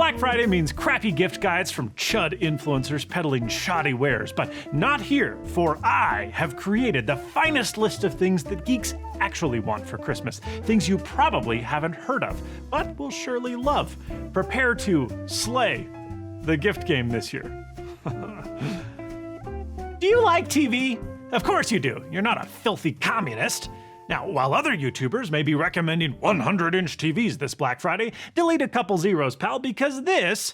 Black Friday means crappy gift guides from chud influencers peddling shoddy wares, but not here, for I have created the finest list of things that geeks actually want for Christmas. Things you probably haven't heard of, but will surely love. Prepare to slay the gift game this year. Do you like TV? Of course you do. You're not a filthy communist. Now, while other YouTubers may be recommending 100-inch TVs this Black Friday, delete a couple zeros, pal, because this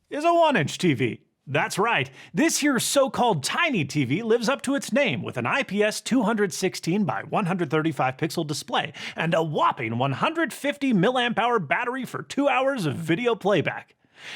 is a 1-inch TV. That's right, this here so-called tiny TV lives up to its name with an IPS 216 by 135 pixel display and a whopping 150 mAh battery for 2 hours of video playback.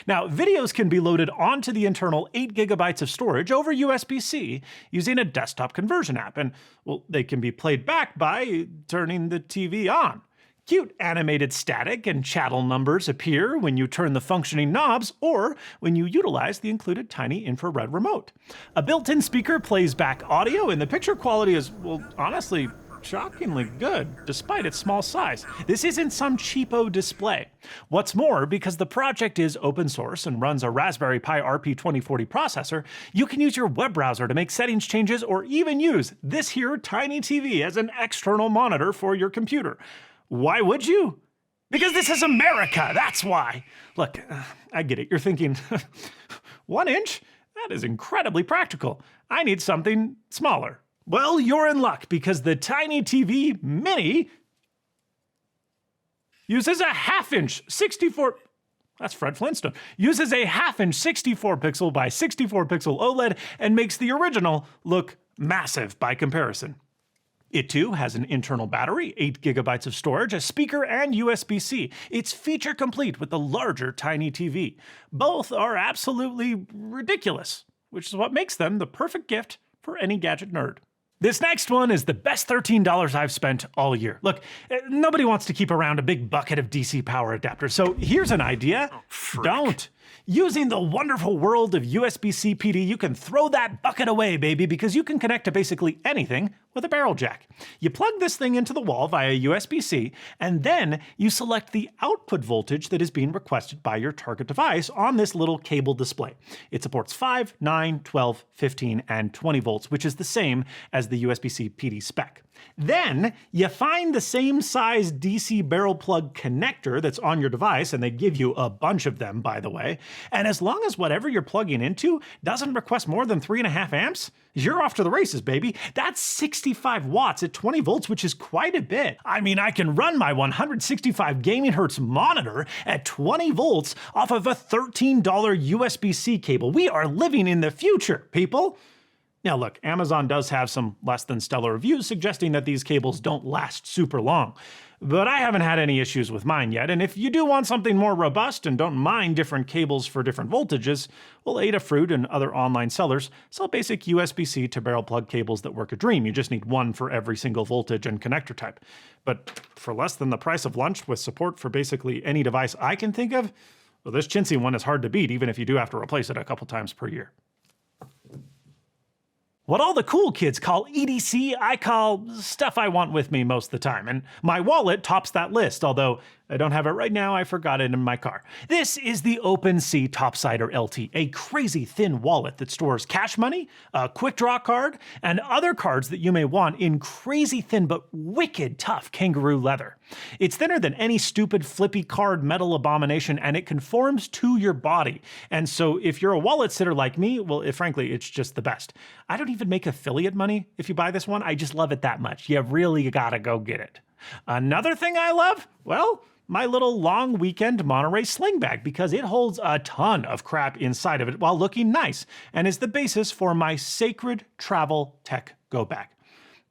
Now, videos can be loaded onto the internal 8 gigabytes of storage over USB-C using a desktop conversion app, and, well, they can be played back by turning the TV on. Cute animated static and chattel numbers appear when you turn the functioning knobs or when you utilize the included tiny infrared remote. A built-in speaker plays back audio, and the picture quality is, well, honestly, shockingly good, despite its small size. This isn't some cheapo display. What's more, because the project is open source and runs a Raspberry Pi RP2040 processor, you can use your web browser to make settings changes or even use this here tiny TV as an external monitor for your computer. Why would you? Because this is America, that's why. Look, I get it, you're thinking, 1 inch? That is incredibly practical. I need something smaller. Well, you're in luck because the Tiny TV Mini uses a half-inch 64... That's Fred Flintstone. Uses a half-inch 64 pixel by 64 pixel OLED and makes the original look massive by comparison. It too has an internal battery, 8 gigabytes of storage, a speaker, and USB-C. It's feature complete with the larger Tiny TV. Both are absolutely ridiculous, which is what makes them the perfect gift for any gadget nerd. This next one is the best $13 I've spent all year. Look, nobody wants to keep around a big bucket of DC power adapters, so here's an idea. Oh, Don't. Using the wonderful world of USB-C PD, you can throw that bucket away, baby, because you can connect to basically anything with a barrel jack. You plug this thing into the wall via USB-C, and then you select the output voltage that is being requested by your target device on this little cable display. It supports 5, 9, 12, 15, and 20 volts, which is the same as the USB-C PD spec. Then, you find the same size DC barrel plug connector that's on your device, and they give you a bunch of them, by the way, and as long as whatever you're plugging into doesn't request more than 3.5 amps, you're off to the races, baby. That's 65 watts at 20 volts, which is quite a bit. I mean, I can run my 165 gaming hertz monitor at 20 volts off of a $13 USB-C cable. We are living in the future, people. Now look, Amazon does have some less than stellar reviews suggesting that these cables don't last super long. But I haven't had any issues with mine yet, and if you do want something more robust and don't mind different cables for different voltages, well, Adafruit and other online sellers sell basic USB-C to barrel plug cables that work a dream. You just need one for every single voltage and connector type. But for less than the price of lunch with support for basically any device I can think of, well, this chintzy one is hard to beat even if you do have to replace it a couple times per year. What all the cool kids call EDC, I call stuff I want with me most of the time, and my wallet tops that list, although I don't have it right now, I forgot it in my car. This is the OpenSea Topsider LT, a crazy thin wallet that stores cash money, a quick draw card, and other cards that you may want in crazy thin but wicked tough kangaroo leather. It's thinner than any stupid flippy card metal abomination, and it conforms to your body. And so if you're a wallet sitter like me, well, frankly, it's just the best. I don't even make affiliate money if you buy this one. I just love it that much. You really gotta go get it. Another thing I love? Well, my little long weekend Monterey sling bag, because it holds a ton of crap inside of it while looking nice and is the basis for my sacred travel tech go bag.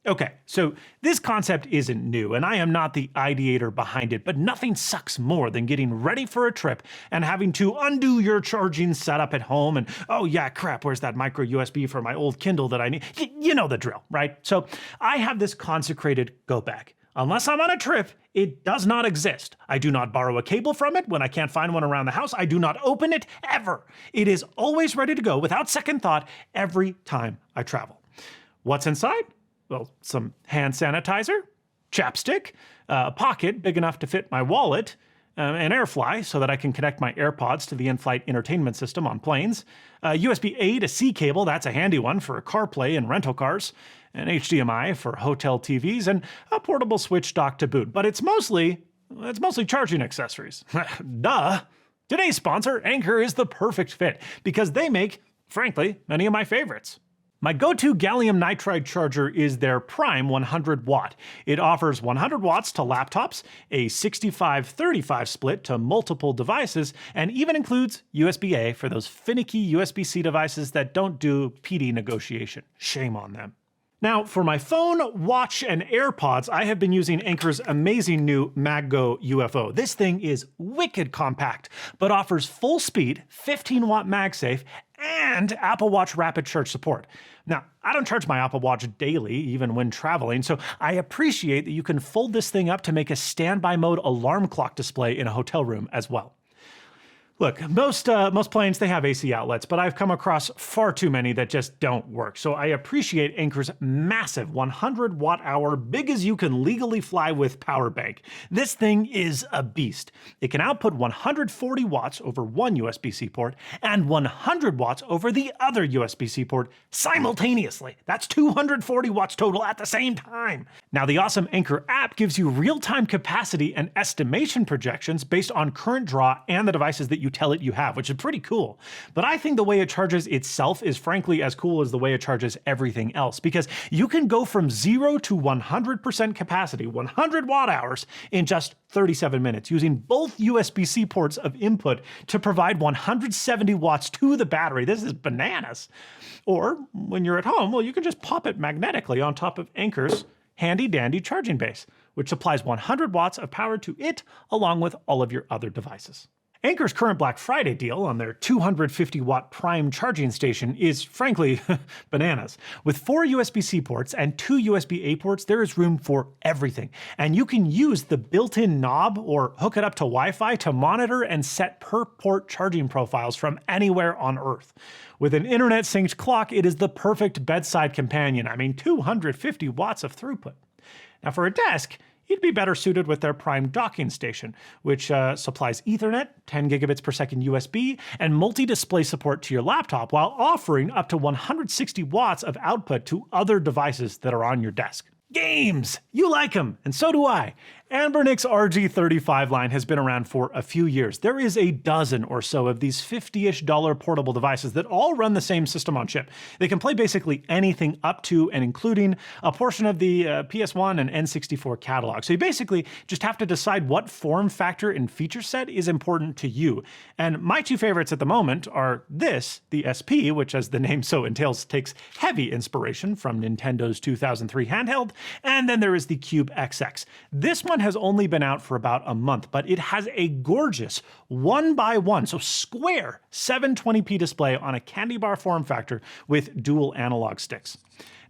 Okay, so this concept isn't new, and I am not the ideator behind it, but nothing sucks more than getting ready for a trip and having to undo your charging setup at home and, oh yeah, crap, where's that micro USB for my old Kindle that I need? You know the drill, right? So I have this consecrated go bag. Unless I'm on a trip, it does not exist. I do not borrow a cable from it when I can't find one around the house. I do not open it ever. It is always ready to go without second thought every time I travel. What's inside? Well, some hand sanitizer, chapstick, a pocket big enough to fit my wallet, an AirFly so that I can connect my AirPods to the in-flight entertainment system on planes, a USB A to C cable, that's a handy one for CarPlay and rental cars, an HDMI for hotel TVs, and a portable switch dock to boot. But it's mostly charging accessories. Duh! Today's sponsor, Anker, is the perfect fit because they make, frankly, many of my favorites. My go-to gallium nitride charger is their Prime 100 watt. It offers 100 watts to laptops, a 65-35 split to multiple devices, and even includes USB-A for those finicky USB-C devices that don't do PD negotiation. Shame on them. Now, for my phone, watch, and AirPods, I have been using Anker's amazing new MagGo UFO. This thing is wicked compact, but offers full speed, 15-watt MagSafe, and Apple Watch rapid charge support. Now, I don't charge my Apple Watch daily, even when traveling, so I appreciate that you can fold this thing up to make a standby mode alarm clock display in a hotel room as well. Look, most planes, they have AC outlets, but I've come across far too many that just don't work. So I appreciate Anker's massive 100 watt hour, big as you can legally fly with power bank. This thing is a beast. It can output 140 watts over one USB-C port and 100 watts over the other USB-C port simultaneously. That's 240 watts total at the same time. Now, the awesome Anker app gives you real-time capacity and estimation projections based on current draw and the devices that you tell it you have, which is pretty cool. But I think the way it charges itself is frankly as cool as the way it charges everything else, because you can go from 0 to 100% capacity, 100 watt hours, in just 37 minutes, using both USB-C ports of input to provide 170 watts to the battery. This is bananas. Or when you're at home, well, you can just pop it magnetically on top of Anker's handy-dandy charging base, which supplies 100 watts of power to it along with all of your other devices. Anker's current Black Friday deal on their 250-watt Prime charging station is, frankly, bananas. With 4 USB-C ports and 2 USB-A ports, there is room for everything. And you can use the built-in knob or hook it up to Wi-Fi to monitor and set per-port charging profiles from anywhere on Earth. With an internet-synced clock, it is the perfect bedside companion. I mean, 250 watts of throughput. Now, for a desk, you'd be better suited with their Prime docking station, which supplies Ethernet, 10 gigabits per second USB, and multi-display support to your laptop while offering up to 160 watts of output to other devices that are on your desk. Games! You like them, and so do I. Anbernic's RG35 line has been around for a few years. There is a dozen or so of these $50-ish portable devices that all run the same system on chip. They can play basically anything up to and including a portion of the PS1 and N64 catalog. So you basically just have to decide what form factor and feature set is important to you. And my two favorites at the moment are this, the SP, which as the name so entails takes heavy inspiration from Nintendo's 2003 handheld, and then there is the Cube XX. This one has only been out for about a month, but it has a gorgeous 1x1, so square 720p display on a candy bar form factor with dual analog sticks.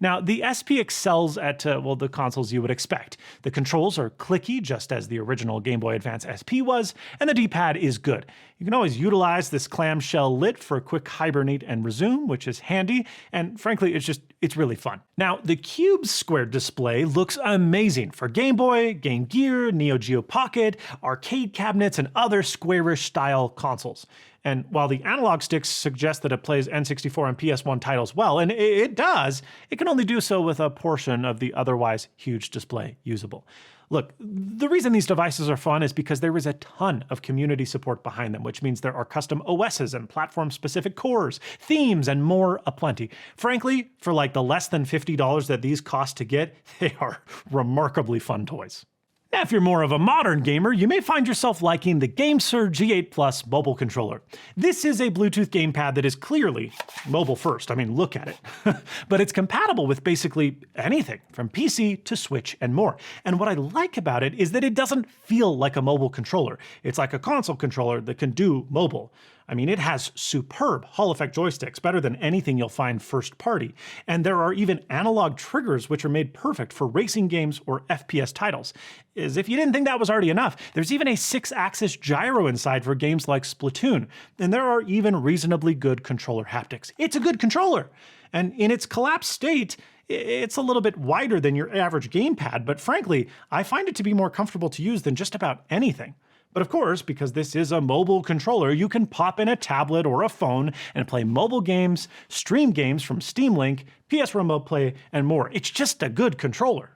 Now, the SP excels at, the consoles you would expect. The controls are clicky, just as the original Game Boy Advance SP was, and the D-pad is good. You can always utilize this clamshell lit for a quick hibernate and resume, which is handy, and frankly, it's really fun. Now, the Cube's square display looks amazing for Game Boy, Game Gear, Neo Geo Pocket, arcade cabinets, and other squarish style consoles. And while the analog sticks suggest that it plays N64 and PS1 titles well, and it does, it can only do so with a portion of the otherwise huge display usable. Look, the reason these devices are fun is because there is a ton of community support behind them, which means there are custom OSs and platform-specific cores, themes, and more aplenty. Frankly, for like the less than $50 that these cost to get, they are remarkably fun toys. Now, if you're more of a modern gamer, you may find yourself liking the GameSir G8 Plus mobile controller. This is a Bluetooth gamepad that is clearly mobile first. I mean, look at it. But it's compatible with basically anything, from PC to Switch and more. And what I like about it is that it doesn't feel like a mobile controller. It's like a console controller that can do mobile. I mean, it has superb Hall effect joysticks, better than anything you'll find first party. And there are even analog triggers which are made perfect for racing games or FPS titles. As if you didn't think that was already enough, there's even a 6-axis gyro inside for games like Splatoon. And there are even reasonably good controller haptics. It's a good controller. And in its collapsed state, it's a little bit wider than your average gamepad, but frankly, I find it to be more comfortable to use than just about anything. But of course, because this is a mobile controller, you can pop in a tablet or a phone and play mobile games, stream games from Steam Link, PS Remote Play, and more. It's just a good controller.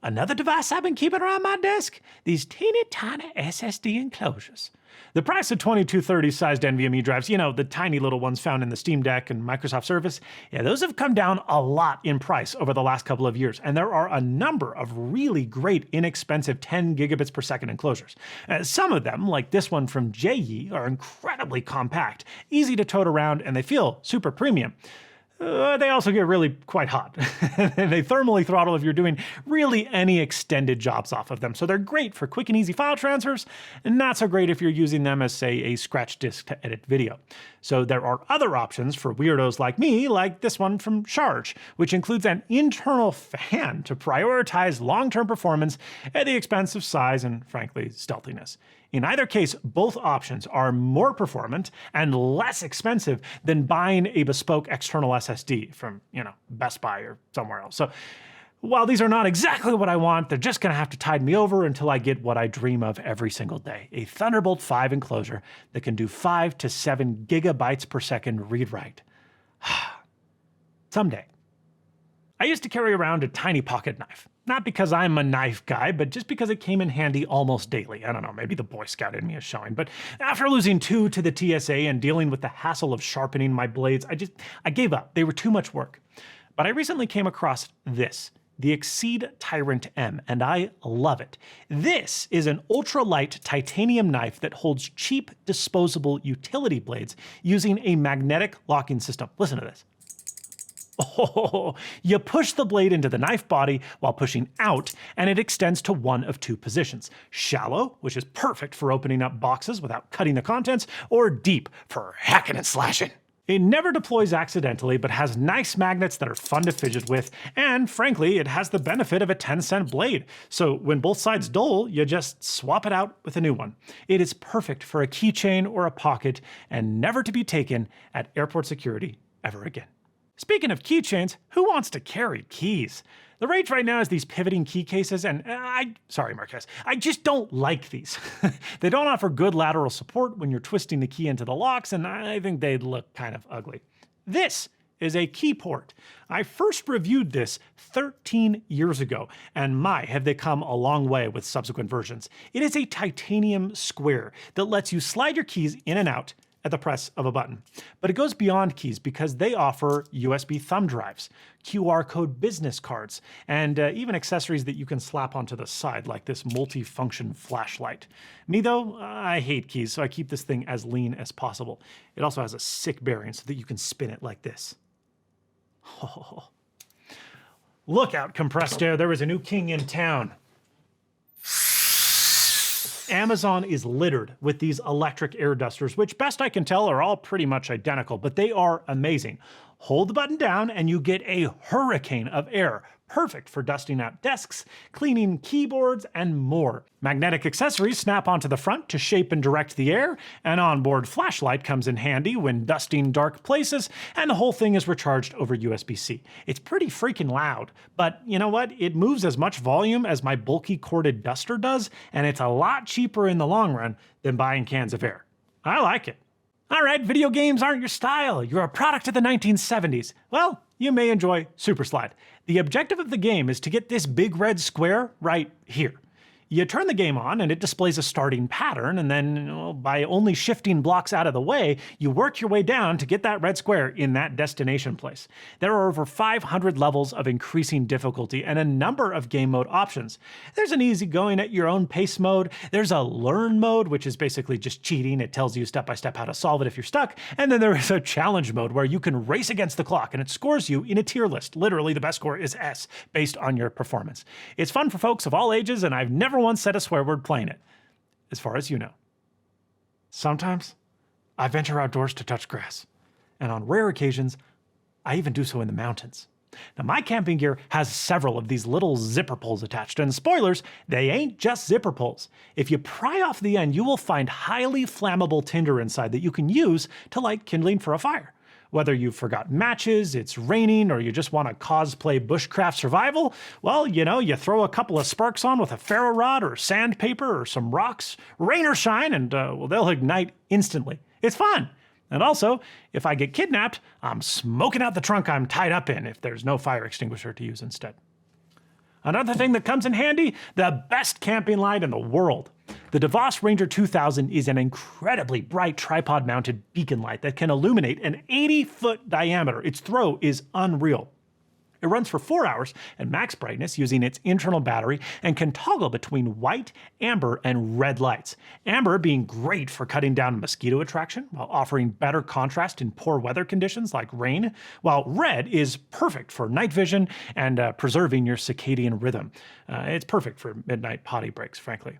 Another device I've been keeping around my desk? These teeny tiny SSD enclosures. The price of 2230 sized NVMe drives, you know, the tiny little ones found in the Steam Deck and Microsoft Surface, yeah, those have come down a lot in price over the last couple of years, and there are a number of really great, inexpensive 10 gigabits per second enclosures. Some of them, like this one from JE, are incredibly compact, easy to tote around, and they feel super premium. They also get really quite hot. They thermally throttle if you're doing really any extended jobs off of them. So they're great for quick and easy file transfers, and not so great if you're using them as, say, a scratch disk to edit video. So there are other options for weirdos like me, like this one from Charge, which includes an internal fan to prioritize long-term performance at the expense of size and, frankly, stealthiness. In either case, both options are more performant and less expensive than buying a bespoke external SSD from, Best Buy or somewhere else. So while these are not exactly what I want, they're just going to have to tide me over until I get what I dream of every single day, a Thunderbolt 5 enclosure that can do 5 to 7 gigabytes per second read-write. Someday. I used to carry around a tiny pocket knife. Not because I'm a knife guy, but just because it came in handy almost daily. I don't know, maybe the Boy Scout in me is showing. But after losing 2 to the TSA and dealing with the hassle of sharpening my blades, I gave up. They were too much work. But I recently came across this, the Exceed Tyrant M, and I love it. This is an ultralight titanium knife that holds cheap disposable utility blades using a magnetic locking system. Listen to this. Oh, you push the blade into the knife body while pushing out, and it extends to one of 2 positions. Shallow, which is perfect for opening up boxes without cutting the contents, or deep for hacking and slashing. It never deploys accidentally, but has nice magnets that are fun to fidget with, and frankly, it has the benefit of a 10-cent blade. So when both sides dull, you just swap it out with a new one. It is perfect for a keychain or a pocket, and never to be taken at airport security ever again. Speaking of keychains, who wants to carry keys? The rage right now is these pivoting key cases, and sorry Marquez, I just don't like these. They don't offer good lateral support when you're twisting the key into the locks, and I think they'd look kind of ugly. This is a key port. I first reviewed this 13 years ago, and my, have they come a long way with subsequent versions. It is a titanium square that lets you slide your keys in and out at the press of a button. But it goes beyond keys because they offer USB thumb drives, QR code business cards, and even accessories that you can slap onto the side, like this multi-function flashlight. Me though, I hate keys, so I keep this thing as lean as possible. It also has a sick bearing so that you can spin it like this. Oh. Look out, compressed air, there is a new king in town. Amazon is littered with these electric air dusters, which best I can tell are all pretty much identical, but they are amazing. Hold the button down and you get a hurricane of air, perfect for dusting out desks, cleaning keyboards, and more. Magnetic accessories snap onto the front to shape and direct the air, an onboard flashlight comes in handy when dusting dark places, and the whole thing is recharged over USB-C. It's pretty freaking loud, but you know what? It moves as much volume as my bulky corded duster does, and it's a lot cheaper in the long run than buying cans of air. I like it. All right, video games aren't your style. You're a product of the 1970s. Well, you may enjoy Super Slide. The objective of the game is to get this big red square right here. You turn the game on and it displays a starting pattern, and then by only shifting blocks out of the way, you work your way down to get that red square in that destination place. There are over 500 levels of increasing difficulty and a number of game mode options. There's an easygoing at your own pace mode, there's a learn mode, which is basically just cheating, it tells you step by step how to solve it if you're stuck, and then there is a challenge mode where you can race against the clock and it scores you in a tier list. Literally, the best score is S, based on your performance. It's fun for folks of all ages, and I've never once said a swear word playing it, as far as you know. Sometimes, I venture outdoors to touch grass, and on rare occasions, I even do so in the mountains. Now, my camping gear has several of these little zipper pulls attached, and spoilers, they ain't just zipper pulls. If you pry off the end, you will find highly flammable tinder inside that you can use to light kindling for a fire. Whether you forgot matches, it's raining, or you just want to cosplay bushcraft survival, well, you throw a couple of sparks on with a ferro rod or sandpaper or some rocks, rain or shine, and they'll ignite instantly. It's fun. And also, if I get kidnapped, I'm smoking out the trunk I'm tied up in if there's no fire extinguisher to use instead. Another thing that comes in handy, the best camping light in the world. The DeVos Ranger 2000 is an incredibly bright tripod-mounted beacon light that can illuminate an 80-foot diameter. Its throw is unreal. It runs for 4 hours at max brightness using its internal battery and can toggle between white, amber, and red lights. Amber being great for cutting down mosquito attraction while offering better contrast in poor weather conditions like rain, while red is perfect for night vision and preserving your circadian rhythm. It's perfect for midnight potty breaks, frankly.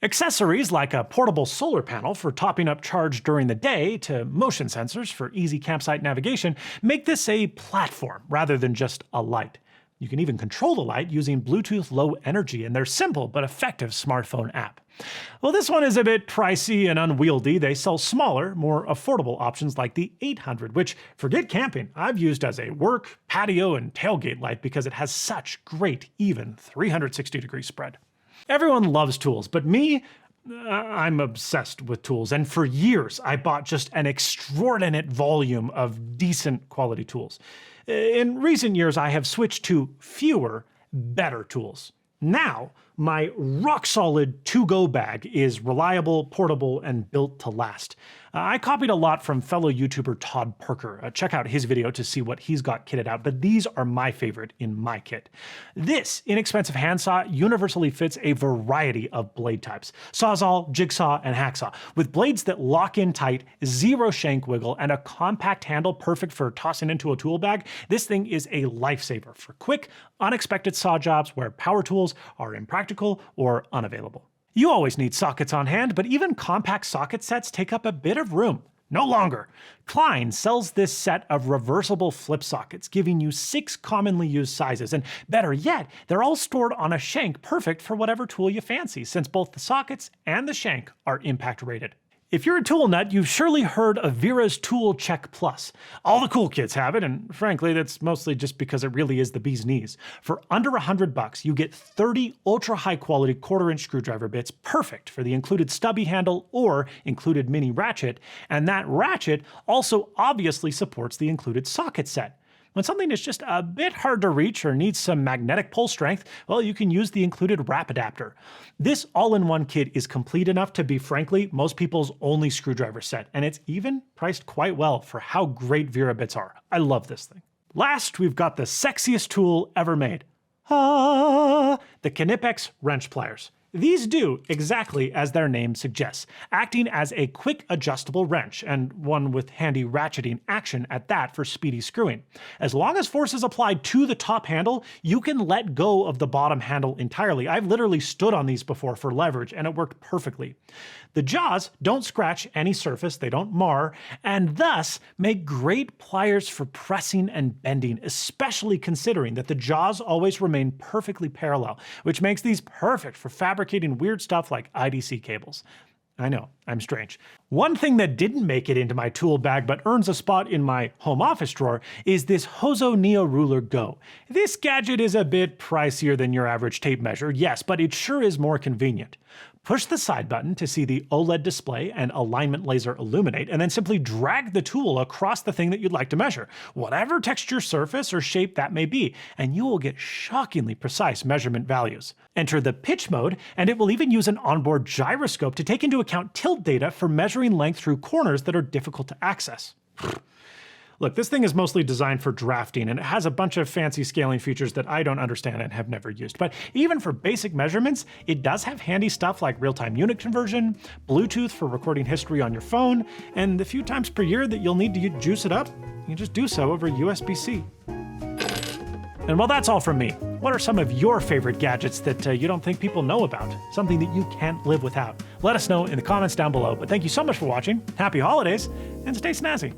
Accessories like a portable solar panel for topping up charge during the day to motion sensors for easy campsite navigation make this a platform rather than just a light. You can even control the light using Bluetooth Low Energy in their simple but effective smartphone app. Well, this one is a bit pricey and unwieldy. They sell smaller, more affordable options like the 800, which, forget camping, I've used as a work, patio, and tailgate light because it has such great, even 360-degree spread. Everyone loves tools, but me, I'm obsessed with tools, and for years I bought just an extraordinate volume of decent quality tools. In recent years I have switched to fewer, better tools. Now, my rock-solid to-go bag is reliable, portable, and built to last. I copied a lot from fellow YouTuber Todd Perker. Check out his video to see what he's got kitted out, but these are my favorite in my kit. This inexpensive handsaw universally fits a variety of blade types: Sawzall, jigsaw, and hacksaw, with blades that lock in tight, zero shank wiggle, and a compact handle perfect for tossing into a tool bag. This thing is a lifesaver for quick, unexpected saw jobs where power tools are impractical or unavailable. You always need sockets on hand, but even compact socket sets take up a bit of room. No longer. Klein sells this set of reversible flip sockets, giving you 6 commonly used sizes, and better yet, they're all stored on a shank perfect for whatever tool you fancy, since both the sockets and the shank are impact rated. If you're a tool nut, you've surely heard of Vera's Tool Check Plus. All the cool kids have it, and frankly, that's mostly just because it really is the bee's knees. For under $100, you get 30 ultra high quality 1/4-inch screwdriver bits, perfect for the included stubby handle or included mini ratchet, and that ratchet also obviously supports the included socket set. When something is just a bit hard to reach or needs some magnetic pull strength, well, you can use the included wrap adapter. This all-in-one kit is complete enough to be, frankly, most people's only screwdriver set, and it's even priced quite well for how great Vera bits are. I love this thing. Last, we've got the sexiest tool ever made. The Knipex wrench pliers. These do exactly as their name suggests, acting as a quick adjustable wrench, and one with handy ratcheting action at that for speedy screwing. As long as force is applied to the top handle, you can let go of the bottom handle entirely. I've literally stood on these before for leverage, and it worked perfectly. The jaws don't scratch any surface, they don't mar, and thus make great pliers for pressing and bending, especially considering that the jaws always remain perfectly parallel, which makes these perfect for fabricating weird stuff like IDC cables. I know, I'm strange. One thing that didn't make it into my tool bag but earns a spot in my home office drawer is this Hozo Neo Ruler Go. This gadget is a bit pricier than your average tape measure, yes, but it sure is more convenient. Push the side button to see the OLED display and alignment laser illuminate, and then simply drag the tool across the thing that you'd like to measure, whatever texture, surface, or shape that may be, and you will get shockingly precise measurement values. Enter the pitch mode, and it will even use an onboard gyroscope to take into account tilt data for measuring length through corners that are difficult to access. Look, this thing is mostly designed for drafting, and it has a bunch of fancy scaling features that I don't understand and have never used. But even for basic measurements, it does have handy stuff like real-time unit conversion, Bluetooth for recording history on your phone, and the few times per year that you'll need to juice it up, you can just do so over USB-C. And well, that's all from me. What are some of your favorite gadgets that you don't think people know about? Something that you can't live without? Let us know in the comments down below. But thank you so much for watching, happy holidays, and stay snazzy.